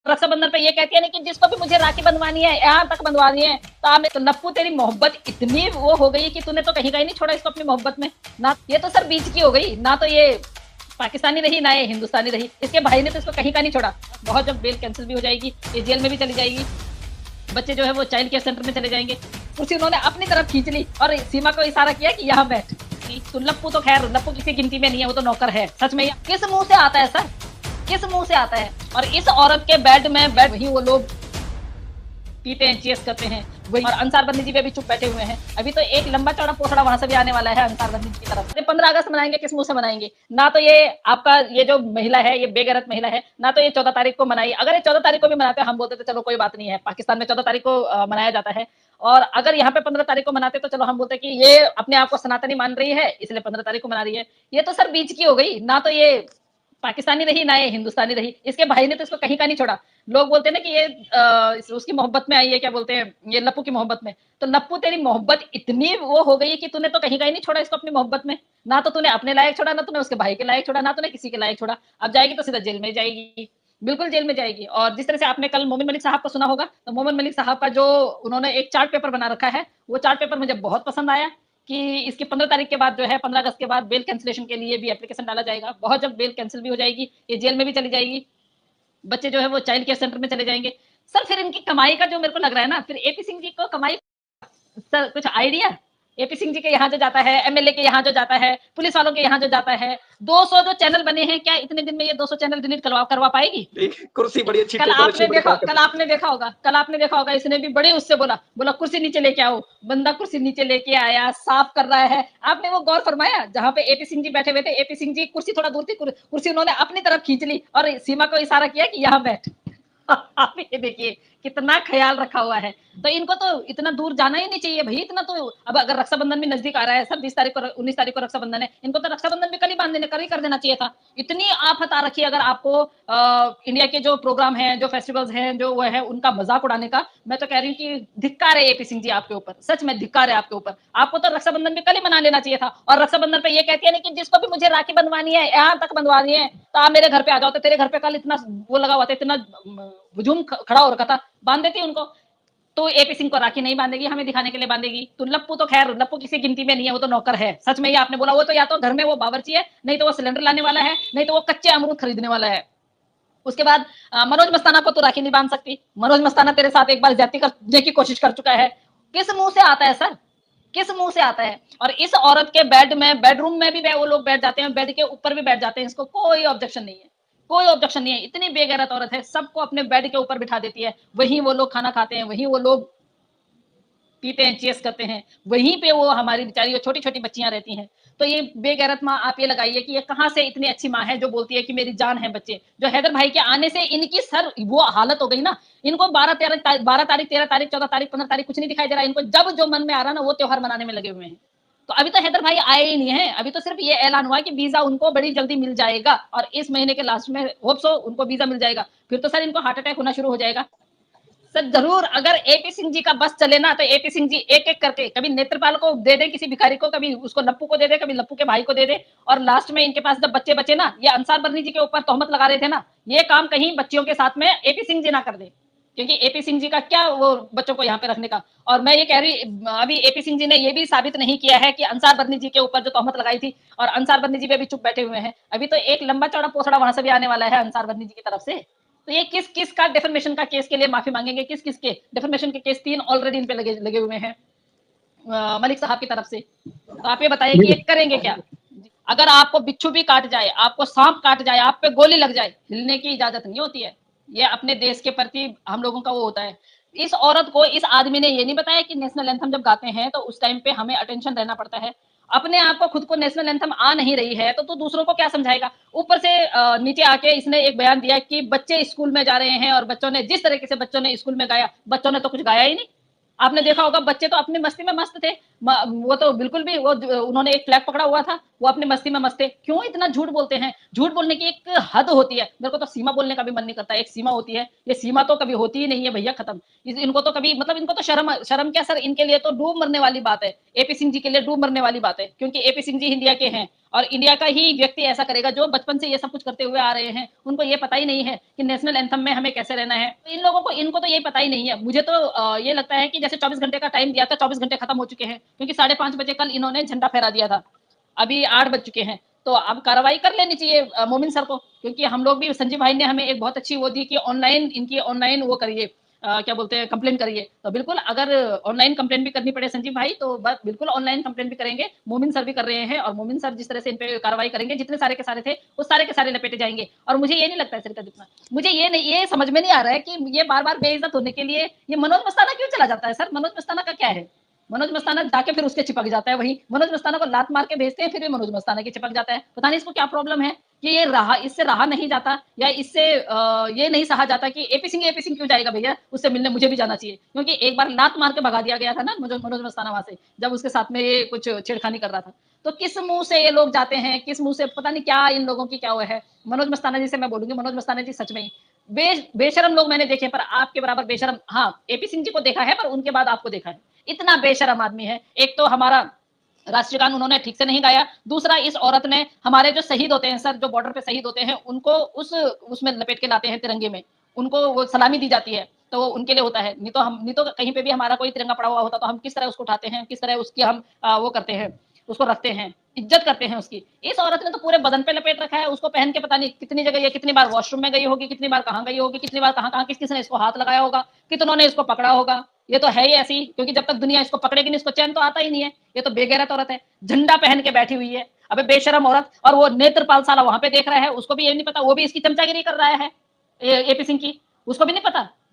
रक्षाबंधन पे ये कहती है ना कि जिसको भी मुझे राखी बंधवानी है यहाँ तक बंधवानी है तो आप तो लप्पू तेरी मोहब्बत इतनी वो हो गई कि तूने तो कहीं कहीं नहीं छोड़ा इसको अपनी मोहब्बत में ना। ये तो सर बीच की हो गई ना, तो ये पाकिस्तानी रही ना ये हिंदुस्तानी रही। इसके भाई ने तो इसको कहीं का नहीं छोड़ा। बहुत जब बेल कैंसिल भी हो जाएगी, ये जेल में भी चली जाएगी, बच्चे जो है वो चाइल्ड केयर सेंटर में चले जाएंगे। कुर्सी उन्होंने अपनी तरफ खींच ली और सीमा को इशारा किया कि यहाँ बैठ। तो लप्पू तो खैर लप्पू किसी गिनती में नहीं है, वो तो नौकर है। सच में किस मुंह से आता है सर, किस मुंह से आता है? और इस औरत के बेड में बेड वही वो लोग पीते हैं, चेस करते हैं वही। और अंसार बंदी जी भी अभी चुप बैठे हुए हैं। अभी तो एक लंबा चौड़ा पोथड़ा वहां से भी आने वाला है अंसार बंदी जी की तरफ से। 15 अगस्त मनाएंगे, किस मुंह से मनाएंगे? ना तो ये आपका ये जो महिला है ये बेगैरत महिला है, ना तो ये 14 तारीख को मनाई। अगर ये 14 तारीख को भी मनाते हम बोलते तो चलो कोई बात नहीं है, पाकिस्तान में 14 तारीख को मनाया जाता है। और अगर यहाँ पे 15 तारीख को मनाते तो चलो हम बोलते कि ये अपने आप को सनातनी मान रही है इसलिए 15 तारीख को मना रही है। ये तो सर बीच की हो गई ना, तो ये पाकिस्तानी रही ना ये हिंदुस्तानी रही। इसके भाई ने तो इसको कहीं का नहीं छोड़ा। लोग बोलते हैं ना कि ये उसकी मोहब्बत में आई है, क्या बोलते हैं, ये लप्पू की मोहब्बत में। तो लप्पू तेरी मोहब्बत इतनी वो हो गई कि तूने तो कहीं का ही नहीं छोड़ा इसको अपनी मोहब्बत में। ना तो तूने अपने लायक छोड़ा, ना तूने उसके भाई के लायक छोड़ा, ना तूने किसी के लायक छोड़ा। अब जाएगी तो सीधा जेल में जाएगी, बिल्कुल जेल में जाएगी। और जिस तरह से आपने कल मोमिन मलिक साहब को सुना होगा, तो मोमिन मलिक साहब का जो उन्होंने एक चार्ट पेपर बना रखा है, वो चार्ट पेपर मुझे बहुत पसंद आया कि इसकी 15 तारीख के बाद जो है 15 अगस्त के बाद बेल कैंसिलेशन के लिए भी एप्लीकेशन डाला जाएगा। बहुत जल्द बेल कैंसिल भी हो जाएगी, ये जेल में भी चली जाएगी, बच्चे जो है वो चाइल्ड केयर सेंटर में चले जाएंगे। सर फिर इनकी कमाई का जो मेरे को लग रहा है ना, फिर एपी सिंह जी को कमाई, सर कुछ आइडिया? एपी सिंह जी के यहाँ जो जाता है, एमएलए के यहाँ जो जाता है, पुलिस वालों के यहाँ जो जाता है, 200 जो चैनल बने हैं, क्या इतने दिन में ये 200 चैनल डिलीट करवा पाएगी? कुर्सी बड़ी अच्छी, कल आपने देखा होगा इसने भी बड़े उससे बोला कुर्सी नीचे लेके आओ। बंदा कुर्सी नीचे लेके आया, साफ कर रहा है। आपने वो गौर फरमाया जहां पे एपी सिंह जी बैठे हुए थे, एपी सिंह जी कुर्सी थोड़ा दूर थी, कुर्सी उन्होंने अपनी तरफ खींच ली और सीमा को इशारा किया कि यहाँ बैठ। आप ये देखिए कितना ख्याल रखा हुआ है। तो इनको तो इतना दूर जाना ही नहीं चाहिए भाई, इतना तो। अब अगर रक्षाबंधन भी नजदीक आ रहा है सर, 20 तारीख को 19 तारीख को रक्षाबंधन है, इनको तो रक्षाबंधन भी कल ही कर देना चाहिए था। इतनी आफत आ रखी है अगर आपको इंडिया के जो प्रोग्राम है, जो फेस्टिवल्स हैं, जो वो है उनका मजाक उड़ाने का। मैं तो कह रही हूँ कि धिक्कार है एपी सिंह जी आपके ऊपर, सच में धिक्कार है आपके ऊपर। आपको तो रक्षाबंधन भी कल ही मना लेना चाहिए था। और रक्षाबंधन पे ये कहती है ना कि जिसको भी मुझे राखी बंधवानी है यहाँ तक बंधवानी है तो आप मेरे घर पे आ जाओ। तो तेरे घर पे कल इतना वो लगा हुआ था, इतना हुजूम खड़ा हो रखा था, बांध देती उनको। तो एपी सिंह को राखी नहीं बांधेगी, हमें दिखाने के लिए बांधेगी। तो लप्पू तो खैर लप्पू किसी गिनती में नहीं है, वो तो नौकर है। सच में ये आपने बोला, वो तो या तो घर में वो बावर्ची है, नहीं तो वो सिलेंडर लाने वाला है, नहीं तो वो कच्चे अमरूद खरीदने वाला है। उसके बाद मनोज मस्ताना को तो राखी नहीं बांध सकती। मनोज मस्ताना तेरे साथ एक बार ज्यादती करने की कोशिश कर चुका है। किस मुंह से आता है सर, किस मुंह से आता है? और इस औरत के बेड में, बेडरूम में भी वो लोग बैठ जाते हैं, बेड के ऊपर भी बैठ जाते हैं, इसको कोई ऑब्जेक्शन नहीं है, कोई ऑब्जेक्शन नहीं है। इतनी बेगैरत औरत है, सबको अपने बेड के ऊपर बिठा देती है, वहीं वो लोग खाना खाते हैं, वहीं वो लोग पीते हैं, चेस करते हैं, वहीं पे वो हमारी बेचारी छोटी छोटी बच्चियां रहती हैं। तो ये बेगैरत माँ, आप ये लगाइए कि ये कहाँ से इतनी अच्छी माँ है जो बोलती है कि मेरी जान है बच्चे। जो हैदर भाई के आने से इनकी सर वो हालत हो गई ना, इनको 12 तारीख 13 तारीख 14 तारीख 15 तारीख कुछ नहीं दिखाई दे रहा। इनको जब जो मन में आ रहा ना वो त्योहार मनाने में लगे हुए हैं। तो अभी तो हैदर भाई आए ही नहीं है, अभी तो सिर्फ ये ऐलान हुआ कि वीजा उनको बड़ी जल्दी मिल जाएगा और इस महीने के लास्ट में होप सो उनको वीजा मिल जाएगा। फिर तो सर इनको हार्ट अटैक होना शुरू हो जाएगा। सर जरूर अगर एपी सिंह जी का बस चले ना तो एपी सिंह जी एक एक करके कभी नेत्रपाल को दे दे, किसी भिखारी को, कभी उसको लप्पू को दे दे, कभी लप्पू के भाई को दे दे। और लास्ट में इनके पास जब बच्चे बचे ना, ये अंसार बर्नी जी के ऊपर तोहमत लगा रहे थे ना, ये काम कहीं बच्चियों के साथ में एपी सिंह जी ना कर दे, क्योंकि एपी सिंह जी का क्या वो बच्चों को यहाँ पे रखने का। और मैं ये कह रही, अभी एपी सिंह जी ने ये भी साबित नहीं किया है कि अंसार बर्नी जी के ऊपर जो तोहमत लगाई थी, और अंसार बर्नी जी भी अभी चुप बैठे हुए हैं। अभी तो एक लंबा चौड़ा पोथड़ा वहां से भी आने वाला है अंसार बर्नी जी की तरफ से। तो ये किस किस का डिफर्मेशन का केस के लिए माफी मांगेंगे, किस किस के डिफर्मेशन के केस 3 ऑलरेडी इन पे लगे हुए हैं मलिक साहब की तरफ से। तो आप ये बताइए कि ये करेंगे क्या? अगर आपको बिच्छू भी काट जाए, आपको सांप काट जाए, आप पे गोली लग जाए, हिलने की इजाजत नहीं होती है। ये अपने देश के प्रति हम लोगों का वो होता है। इस औरत को, इस आदमी ने ये नहीं बताया कि नेशनल एंथम जब गाते हैं तो उस टाइम पे हमें अटेंशन रहना पड़ता है। अपने आप को, खुद को नेशनल एंथम आ नहीं रही है तो दूसरों को क्या समझाएगा? ऊपर से नीचे आके इसने एक बयान दिया कि बच्चे स्कूल में जा रहे हैं और बच्चों ने जिस तरीके से बच्चों ने स्कूल में गाया, बच्चों ने तो कुछ गाया ही नहीं। आपने देखा होगा बच्चे तो अपनी मस्ती में मस्त थे, वो तो बिल्कुल भी, वो उन्होंने एक फ्लैग पकड़ा हुआ था, वो अपनी मस्ती में मस्त थे। क्यों इतना झूठ बोलते हैं? झूठ बोलने की एक हद होती है। मेरे को तो सीमा बोलने का भी मन नहीं करता, एक सीमा होती है, ये सीमा तो कभी होती ही नहीं है भैया, खत्म। इनको तो कभी, मतलब इनको तो शर्म क्या सर, इनके लिए तो डूब मरने वाली बात है। एपी सिंह जी के लिए डूब मरने वाली बात है, क्योंकि एपी सिंह जी इंडिया के हैं और इंडिया का ही व्यक्ति ऐसा करेगा जो बचपन से ये सब कुछ करते हुए आ रहे हैं, उनको ये पता ही नहीं है कि नेशनल एंथम में हमें कैसे रहना है। तो इन लोगों को इनको तो ये पता ही नहीं है। मुझे तो ये लगता है कि जैसे 24 घंटे का टाइम दिया था, 24 घंटे खत्म हो चुके हैं, क्योंकि 5:30 बजे कल इन्होंने झंडा फहरा दिया था, अभी 8 बज चुके हैं। तो अब कार्रवाई कर लेनी चाहिए मोमिन सर को, क्योंकि हम लोग भी, संजीव भाई ने हमें एक बहुत अच्छी वो दी कि ऑनलाइन, इनकी ऑनलाइन वो करिए, क्या बोलते हैं, कंप्लेन करिए। तो बिल्कुल अगर ऑनलाइन कंप्लेन भी करनी पड़े संजीव भाई, तो बिल्कुल ऑनलाइन कंप्लेन भी करेंगे। मोमिन सर भी कर रहे हैं, और मोमिन सर जिस तरह से इन पे कार्रवाई करेंगे, जितने सारे के सारे थे वो सारे के सारे लपेटे जाएंगे। और मुझे ये नहीं लगता है सरिता जितना, मुझे ये नहीं, ये समझ में नहीं आ रहा है कि ये बार बार बेइज्जत होने के लिए ये मनोज मस्ताना क्यों चला जाता है। सर मनोज मस्ताना का क्या है? मनोज मस्ताना जाके फिर उसके चिपक जाता है, वही मनोज मस्ताना को लात मार के भेजते हैं, फिर भी मनोज मस्ताना के चिपक जाता है। पता नहीं इसको क्या प्रॉब्लम है कि ये रहा, इससे रहा नहीं जाता, या इससे ये नहीं सहा जाता कि एपी सिंह क्यों जाएगा भैया, उससे मिलने मुझे भी जाना चाहिए। क्योंकि एक बार लात मार के भगा दिया गया था ना मनोज मस्ताना वहां से, जब उसके साथ में ये कुछ छेड़खानी कर रहा था। तो किस मुंह से ये लोग जाते हैं, किस मुंह से, पता नहीं क्या इन लोगों की क्या वो है। मनोज मस्ताना जी से मैं बोलूंगी, मनोज मस्ताना जी सच में ही बेशरम लोग मैंने देखे, पर आपके बराबर बेशरम, हाँ एपी सिंह जी को देखा है, पर उनके बाद आपको देखा है। इतना बेशरम आदमी है। एक तो हमारा राष्ट्रीय गान उन्होंने ठीक से नहीं गाया, दूसरा इस औरत ने हमारे जो शहीद होते हैं सर, जो बॉर्डर पे शहीद होते हैं, उनको उसमें लपेट के लाते हैं, तिरंगे में उनको वो सलामी दी जाती है, तो वो उनके लिए होता है। नहीं तो कहीं पे भी हमारा कोई तिरंगा पड़ा हुआ होता तो हम किस तरह उसको उठाते हैं, किस तरह उसकी हम वो करते हैं, उसको रखते हैं, इज्जत करते हैं उसकी। इस औरत ने तो पूरे बदन पे लपेट रखा है, उसको पहन के पता नहीं कितनी जगह, ये कितनी बार वॉशरूम में गई होगी, कितनी बार कहाँ गई होगी, कितनी बार कहाँ कहाँ किस किसने इसको हाथ लगाया होगा, कितनों ने इसको पकड़ा होगा। ये तो है ही ऐसी, क्योंकि जब तक दुनिया इसको पकड़ेगी नहीं, इसको चैन तो आता ही नहीं है। ये तो बेगैरत औरत है, झंडा पहन के बैठी हुई है। अबे बेशरम औरत। और वो नेत्रपाल साला वहां पे देख रहा है, उसको भी ये नहीं पता, वो भी इसकी चमचागिरी कर रहा है एपी सिंह की, उसको भी नहीं पता।